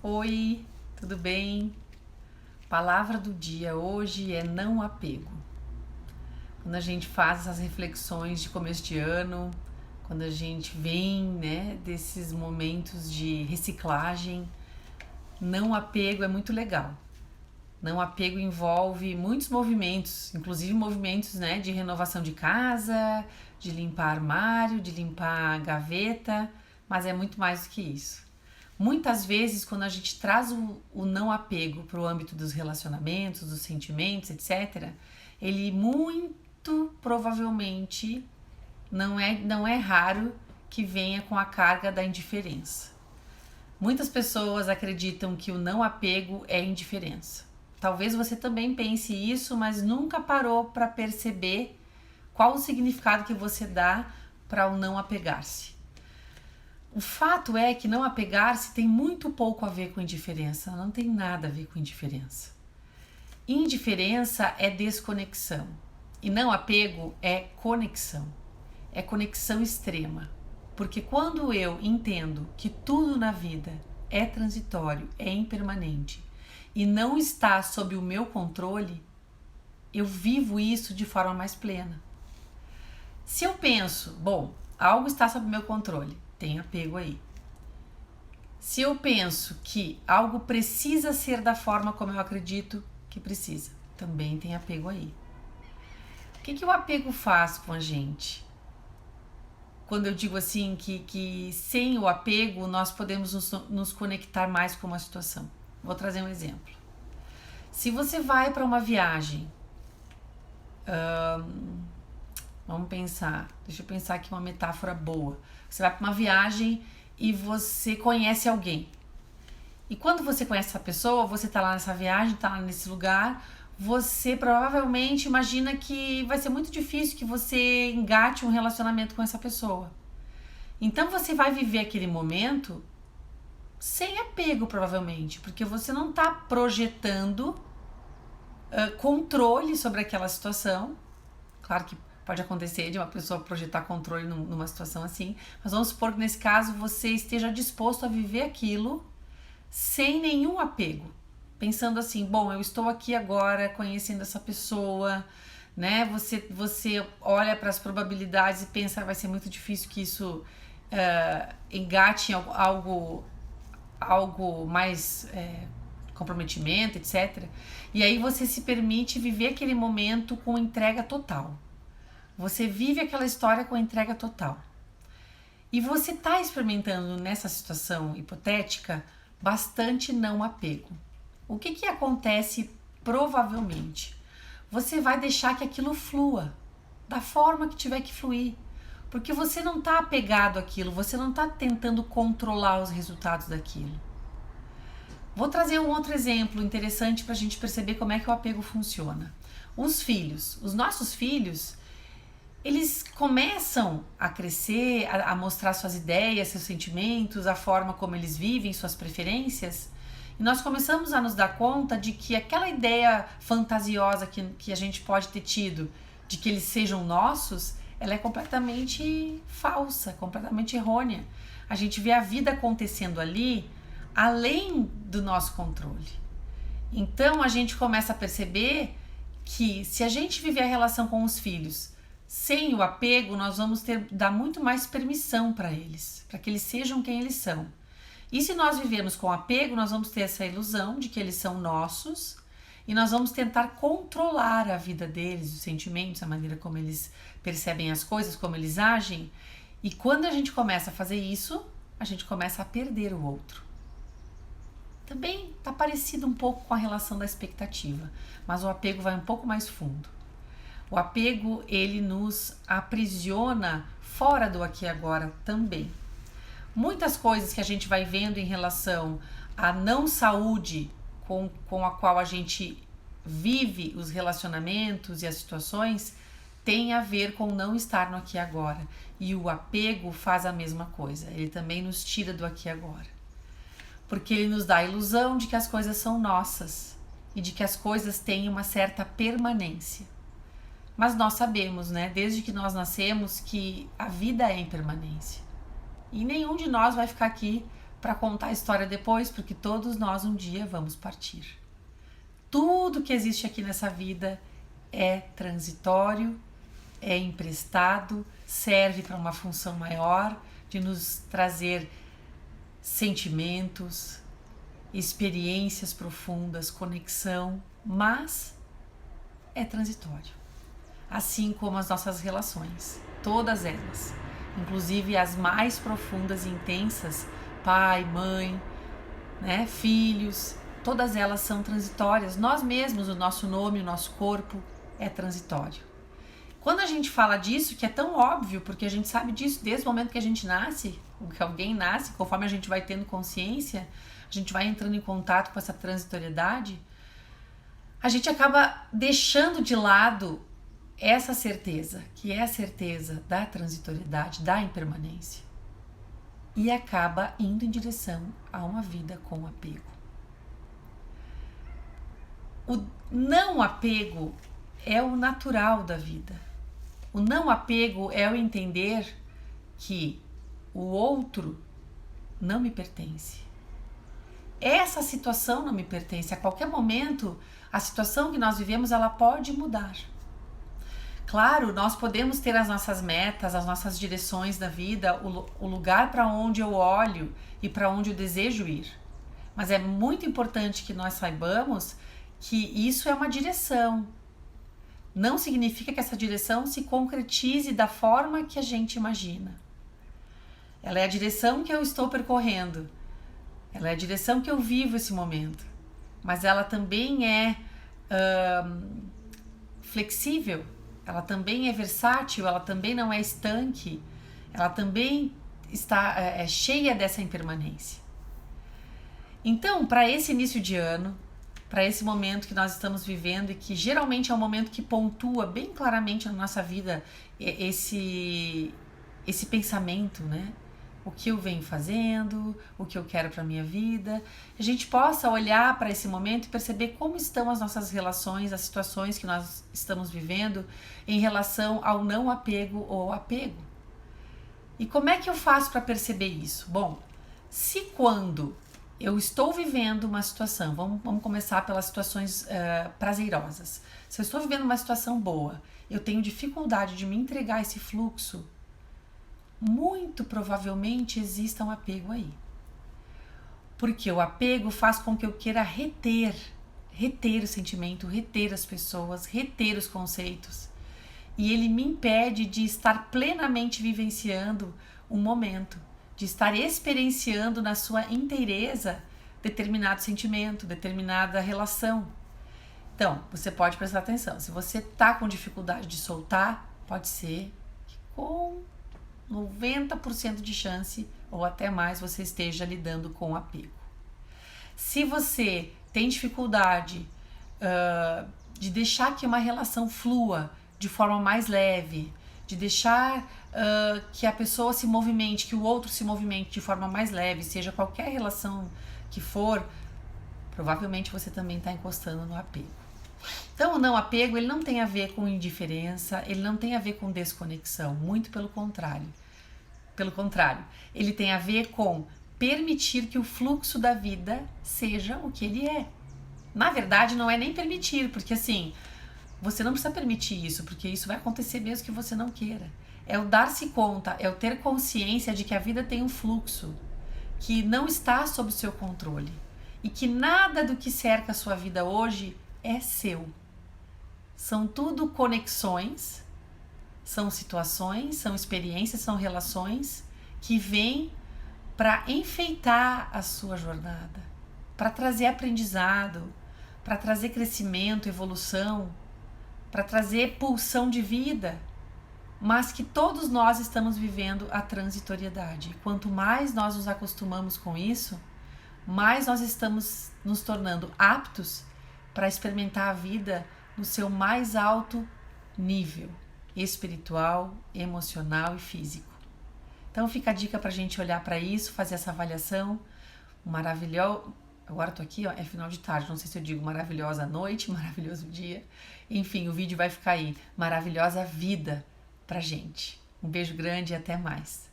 Oi, tudo bem? Palavra do dia hoje é não apego. Quando a gente faz essas reflexões de começo de ano, quando a gente vem, né, desses momentos de reciclagem, não apego é muito legal. Não apego envolve muitos movimentos, inclusive movimentos, né, de renovação de casa, de limpar armário, de limpar gaveta, mas é muito mais do que isso. Muitas vezes, quando a gente traz o não apego para o âmbito dos relacionamentos, dos sentimentos, etc., ele muito provavelmente não é raro que venha com a carga da indiferença. Muitas pessoas acreditam que o não apego é indiferença. Talvez você também pense isso, mas nunca parou para perceber qual o significado que você dá para o não apegar-se. O fato é que não apegar-se tem muito pouco a ver com indiferença, não tem nada a ver com indiferença. Indiferença é desconexão e não apego é conexão extrema. Porque quando eu entendo que tudo na vida é transitório, é impermanente e não está sob o meu controle, eu vivo isso de forma mais plena. Se eu penso, bom, algo está sob meu controle, tem apego aí. Se eu penso que algo precisa ser da forma como eu acredito que precisa, também tem apego aí. O que o apego faz com a gente? Quando eu digo assim que sem o apego nós podemos nos conectar mais com uma situação. Vou trazer um exemplo. Se você vai para uma viagem, vamos pensar, deixa eu pensar aqui uma metáfora boa. Você vai para uma viagem e você conhece alguém. E quando você conhece essa pessoa, você tá lá nessa viagem, tá lá nesse lugar, você provavelmente imagina que vai ser muito difícil que você engate um relacionamento com essa pessoa. Então você vai viver aquele momento sem apego, provavelmente, porque você não tá projetando controle sobre aquela situação. Claro que pode acontecer de uma pessoa projetar controle numa situação assim, mas vamos supor que nesse caso você esteja disposto a viver aquilo sem nenhum apego, pensando assim, bom, eu estou aqui agora conhecendo essa pessoa, né? Você olha para as probabilidades e pensa, vai ser muito difícil que isso engate em algo mais comprometimento, etc. E aí você se permite viver aquele momento com entrega total. Você vive aquela história com entrega total. E você está experimentando nessa situação hipotética bastante não apego. O que acontece provavelmente? Você vai deixar que aquilo flua, da forma que tiver que fluir. Porque você não está apegado àquilo, você não está tentando controlar os resultados daquilo. Vou trazer um outro exemplo interessante para a gente perceber como é que o apego funciona. Os nossos filhos, eles começam a crescer, a mostrar suas ideias, seus sentimentos, a forma como eles vivem, suas preferências. E nós começamos a nos dar conta de que aquela ideia fantasiosa que a gente pode ter tido de que eles sejam nossos, ela é completamente falsa, completamente errônea. A gente vê a vida acontecendo ali além do nosso controle. Então a gente começa a perceber que se a gente viver a relação com os filhos sem o apego, nós vamos dar muito mais permissão para eles, para que eles sejam quem eles são. E se nós vivermos com apego, nós vamos ter essa ilusão de que eles são nossos e nós vamos tentar controlar a vida deles, os sentimentos, a maneira como eles percebem as coisas, como eles agem. E quando a gente começa a fazer isso, a gente começa a perder o outro. Também está parecido um pouco com a relação da expectativa, mas o apego vai um pouco mais fundo. O apego, ele nos aprisiona fora do aqui e agora também. Muitas coisas que a gente vai vendo em relação à não saúde com a qual a gente vive os relacionamentos e as situações tem a ver com não estar no aqui e agora. E o apego faz a mesma coisa, ele também nos tira do aqui e agora. Porque ele nos dá a ilusão de que as coisas são nossas e de que as coisas têm uma certa permanência. Mas nós sabemos, né, desde que nós nascemos, que a vida é impermanência. E nenhum de nós vai ficar aqui para contar a história depois, porque todos nós um dia vamos partir. Tudo que existe aqui nessa vida é transitório, é emprestado, serve para uma função maior, de nos trazer sentimentos, experiências profundas, conexão, mas é transitório. Assim como as nossas relações, todas elas, inclusive as mais profundas e intensas, pai, mãe, né, filhos, todas elas são transitórias. Nós mesmos, o nosso nome, o nosso corpo é transitório. Quando a gente fala disso, que é tão óbvio, porque a gente sabe disso desde o momento que a gente nasce, que alguém nasce, conforme a gente vai tendo consciência, a gente vai entrando em contato com essa transitoriedade, a gente acaba deixando de lado essa certeza, que é a certeza da transitoriedade, da impermanência, e acaba indo em direção a uma vida com apego. O não apego é o natural da vida. O não apego é o entender que o outro não me pertence. Essa situação não me pertence. A qualquer momento, a situação que nós vivemos, ela pode mudar. Claro, nós podemos ter as nossas metas, as nossas direções da vida, o lugar para onde eu olho e para onde eu desejo ir. Mas é muito importante que nós saibamos que isso é uma direção. Não significa que essa direção se concretize da forma que a gente imagina. Ela é a direção que eu estou percorrendo. Ela é a direção que eu vivo esse momento. Mas ela também é flexível. Ela também é versátil. Ela também não é estanque. Ela também está cheia dessa impermanência. Então, para esse início de ano, para esse momento que nós estamos vivendo e que geralmente é um momento que pontua bem claramente na nossa vida esse pensamento, né? O que eu venho fazendo, o que eu quero para a minha vida, a gente possa olhar para esse momento e perceber como estão as nossas relações, as situações que nós estamos vivendo em relação ao não apego ou apego. E como é que eu faço para perceber isso? Bom, se quando eu estou vivendo uma situação, vamos começar pelas situações prazerosas. Se eu estou vivendo uma situação boa, eu tenho dificuldade de me entregar esse fluxo, muito provavelmente exista um apego aí. Porque o apego faz com que eu queira reter o sentimento, reter as pessoas, reter os conceitos. E ele me impede de estar plenamente vivenciando um momento, de estar experienciando na sua inteireza determinado sentimento, determinada relação. Então, você pode prestar atenção. Se você está com dificuldade de soltar, pode ser que com 90% de chance ou até mais você esteja lidando com apego. Se você tem dificuldade de deixar que uma relação flua de forma mais leve, de deixar que a pessoa se movimente, que o outro se movimente de forma mais leve, seja qualquer relação que for, provavelmente você também está encostando no apego. Então, o não apego, ele não tem a ver com indiferença, ele não tem a ver com desconexão, muito pelo contrário. Pelo contrário, ele tem a ver com permitir que o fluxo da vida seja o que ele é. Na verdade, não é nem permitir, porque assim, você não precisa permitir isso, porque isso vai acontecer mesmo que você não queira. É o dar-se conta, é o ter consciência de que a vida tem um fluxo, que não está sob o seu controle e que nada do que cerca a sua vida hoje é seu. São tudo conexões, são situações, são experiências, são relações que vêm para enfeitar a sua jornada, para trazer aprendizado, para trazer crescimento, evolução, para trazer pulsão de vida, mas que todos nós estamos vivendo a transitoriedade. Quanto mais nós nos acostumamos com isso, mais nós estamos nos tornando aptos para experimentar a vida no seu mais alto nível espiritual, emocional e físico. Então fica a dica para a gente olhar para isso, fazer essa avaliação maravilhosa. Agora eu tô aqui, ó, é final de tarde, não sei se eu digo maravilhosa noite, maravilhoso dia. Enfim, o vídeo vai ficar aí. Maravilhosa vida pra gente. Um beijo grande e até mais.